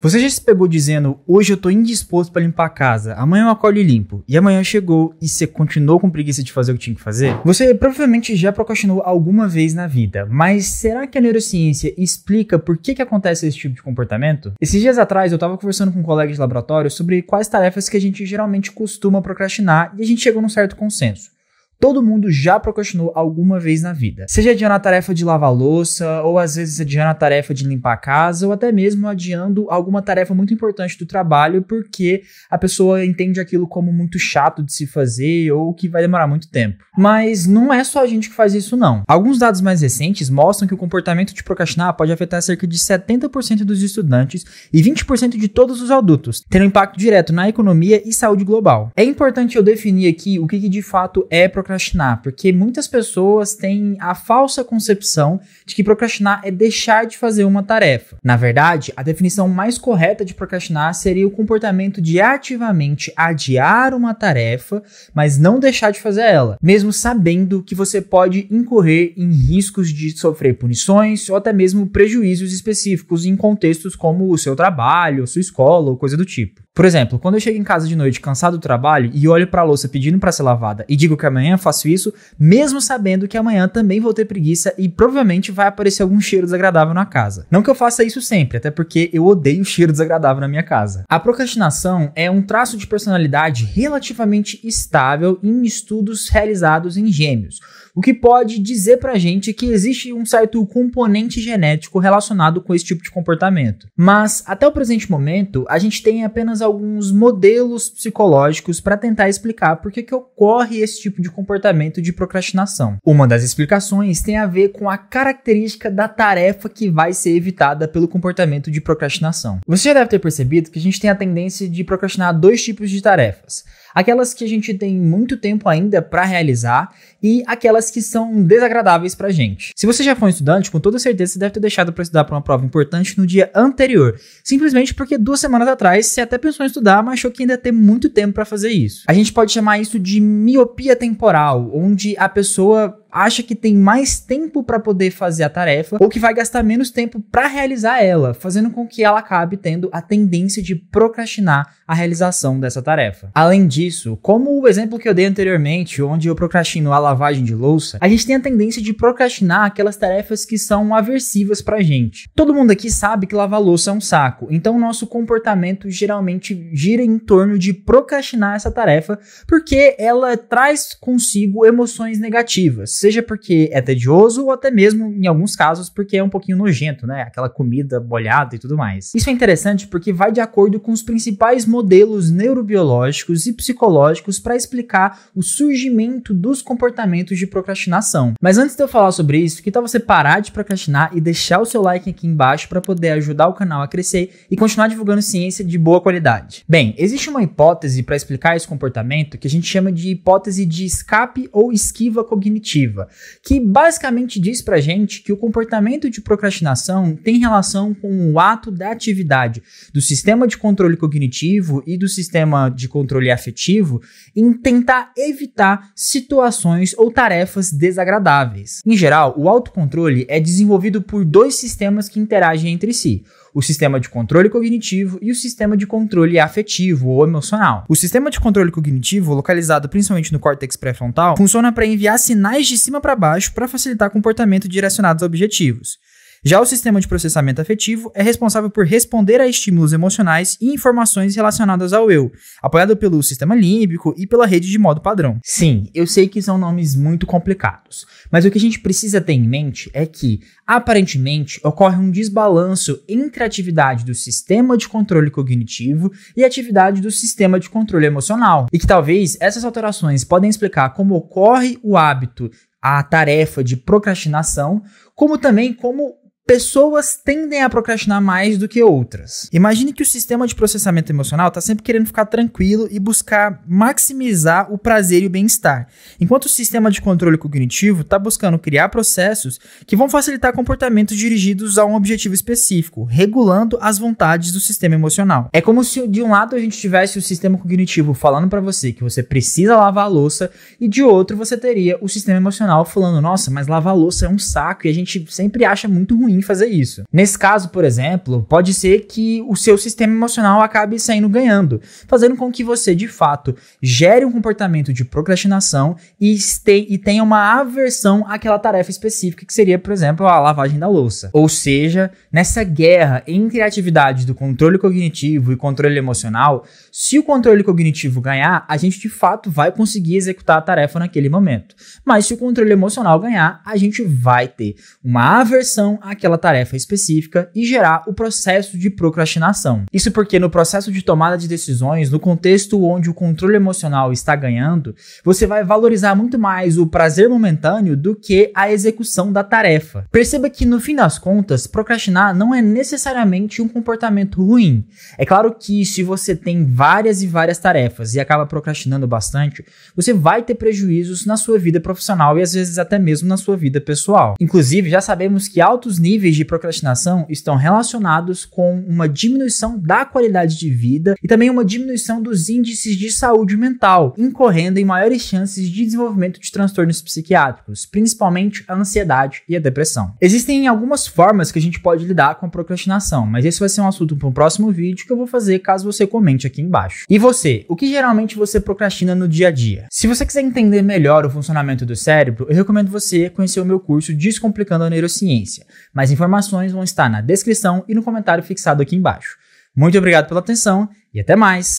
Você já se pegou dizendo, hoje eu tô indisposto pra limpar a casa, amanhã eu acordo e limpo, e amanhã chegou e você continuou com preguiça de fazer o que tinha que fazer? Você provavelmente já procrastinou alguma vez na vida, mas será que a neurociência explica por que acontece esse tipo de comportamento? Esses dias atrás eu tava conversando com um colega de laboratório sobre quais tarefas que a gente geralmente costuma procrastinar e a gente chegou num certo consenso. Todo mundo já procrastinou alguma vez na vida. Seja adiando a tarefa de lavar louça, ou às vezes adiando a tarefa de limpar a casa, ou até mesmo adiando alguma tarefa muito importante do trabalho porque a pessoa entende aquilo como muito chato de se fazer ou que vai demorar muito tempo. Mas não é só a gente que faz isso não. Alguns dados mais recentes mostram que o comportamento de procrastinar pode afetar cerca de 70% dos estudantes e 20% de todos os adultos, tendo impacto direto na economia e saúde global. É importante eu definir aqui o que de fato é procrastinar, porque muitas pessoas têm a falsa concepção de que procrastinar é deixar de fazer uma tarefa. Na verdade, a definição mais correta de procrastinar seria o comportamento de ativamente adiar uma tarefa, mas não deixar de fazer ela, mesmo sabendo que você pode incorrer em riscos de sofrer punições ou até mesmo prejuízos específicos em contextos como o seu trabalho, sua escola ou coisa do tipo. Por exemplo, quando eu chego em casa de noite cansado do trabalho e olho pra louça pedindo pra ser lavada e digo que amanhã faço isso, mesmo sabendo que amanhã também vou ter preguiça e provavelmente vai aparecer algum cheiro desagradável na casa. Não que eu faça isso sempre, até porque eu odeio o cheiro desagradável na minha casa. A procrastinação é um traço de personalidade relativamente estável em estudos realizados em gêmeos, o que pode dizer pra gente que existe um certo componente genético relacionado com esse tipo de comportamento. Mas, até o presente momento, a gente tem apenas alguns modelos psicológicos para tentar explicar por que ocorre esse tipo de comportamento de procrastinação. Uma das explicações tem a ver com a característica da tarefa que vai ser evitada pelo comportamento de procrastinação. Você já deve ter percebido que a gente tem a tendência de procrastinar dois tipos de tarefas. Aquelas que a gente tem muito tempo ainda para realizar e aquelas que são desagradáveis pra gente. Se você já for um estudante, com toda certeza você deve ter deixado para estudar para uma prova importante no dia anterior, simplesmente porque 2 semanas atrás você até pensou em estudar, mas achou que ainda ia ter muito tempo para fazer isso. A gente pode chamar isso de miopia temporal, onde a pessoa acha que tem mais tempo para poder fazer a tarefa ou que vai gastar menos tempo para realizar ela, fazendo com que ela acabe tendo a tendência de procrastinar a realização dessa tarefa. Além disso, como o exemplo que eu dei anteriormente, onde eu procrastino a lavagem de louça, a gente tem a tendência de procrastinar aquelas tarefas que são aversivas pra gente. Todo mundo aqui sabe que lavar louça é um saco, então o nosso comportamento geralmente gira em torno de procrastinar essa tarefa porque ela traz consigo emoções negativas, seja porque é tedioso ou até mesmo, em alguns casos, porque é um pouquinho nojento, né? Aquela comida molhada e tudo mais. Isso é interessante porque vai de acordo com os principais modelos neurobiológicos e psicológicos para explicar o surgimento dos comportamentos de procrastinação. Mas antes de eu falar sobre isso, que tal você parar de procrastinar e deixar o seu like aqui embaixo para poder ajudar o canal a crescer e continuar divulgando ciência de boa qualidade? Bem, existe uma hipótese para explicar esse comportamento que a gente chama de hipótese de escape ou esquiva cognitiva, que basicamente diz pra gente que o comportamento de procrastinação tem relação com o ato da atividade do sistema de controle cognitivo e do sistema de controle afetivo em tentar evitar situações ou tarefas desagradáveis. Em geral, o autocontrole é desenvolvido por 2 sistemas que interagem entre si: o sistema de controle cognitivo e o sistema de controle afetivo ou emocional. O sistema de controle cognitivo, localizado principalmente no córtex pré-frontal, funciona para enviar sinais de cima para baixo para facilitar comportamento direcionados a objetivos. Já o sistema de processamento afetivo é responsável por responder a estímulos emocionais e informações relacionadas ao eu, apoiado pelo sistema límbico e pela rede de modo padrão. Sim, eu sei que são nomes muito complicados, mas o que a gente precisa ter em mente é que, aparentemente, ocorre um desbalanço entre a atividade do sistema de controle cognitivo e a atividade do sistema de controle emocional, e que talvez essas alterações podem explicar como ocorre o hábito, a tarefa de procrastinação, como também como pessoas tendem a procrastinar mais do que outras. Imagine que o sistema de processamento emocional está sempre querendo ficar tranquilo e buscar maximizar o prazer e o bem-estar, enquanto o sistema de controle cognitivo está buscando criar processos que vão facilitar comportamentos dirigidos a um objetivo específico, regulando as vontades do sistema emocional. É como se de um lado a gente tivesse o sistema cognitivo falando para você que você precisa lavar a louça e de outro você teria o sistema emocional falando: nossa, mas lavar a louça é um saco e a gente sempre acha muito ruim ruim fazer isso. Nesse caso, por exemplo, pode ser que o seu sistema emocional acabe saindo ganhando, fazendo com que você, de fato, gere um comportamento de procrastinação e tenha uma aversão àquela tarefa específica, que seria, por exemplo, a lavagem da louça. Ou seja, nessa guerra entre a atividade do controle cognitivo e controle emocional, se o controle cognitivo ganhar, a gente de fato vai conseguir executar a tarefa naquele momento. Mas se o controle emocional ganhar, a gente vai ter uma aversão àquela tarefa específica e gerar o processo de procrastinação. Isso porque no processo de tomada de decisões, no contexto onde o controle emocional está ganhando, você vai valorizar muito mais o prazer momentâneo do que a execução da tarefa. Perceba que no fim das contas, procrastinar não é necessariamente um comportamento ruim. É claro que se você tem várias e várias tarefas e acaba procrastinando bastante, você vai ter prejuízos na sua vida profissional e às vezes até mesmo na sua vida pessoal. Inclusive, já sabemos que altos níveis de procrastinação estão relacionados com uma diminuição da qualidade de vida e também uma diminuição dos índices de saúde mental, incorrendo em maiores chances de desenvolvimento de transtornos psiquiátricos, principalmente a ansiedade e a depressão. Existem algumas formas que a gente pode lidar com a procrastinação, mas esse vai ser um assunto para um próximo vídeo que eu vou fazer caso você comente aqui embaixo. E você, o que geralmente você procrastina no dia a dia? Se você quiser entender melhor o funcionamento do cérebro, eu recomendo você conhecer o meu curso Descomplicando a Neurociência. Mais informações vão estar na descrição e no comentário fixado aqui embaixo. Muito obrigado pela atenção e até mais!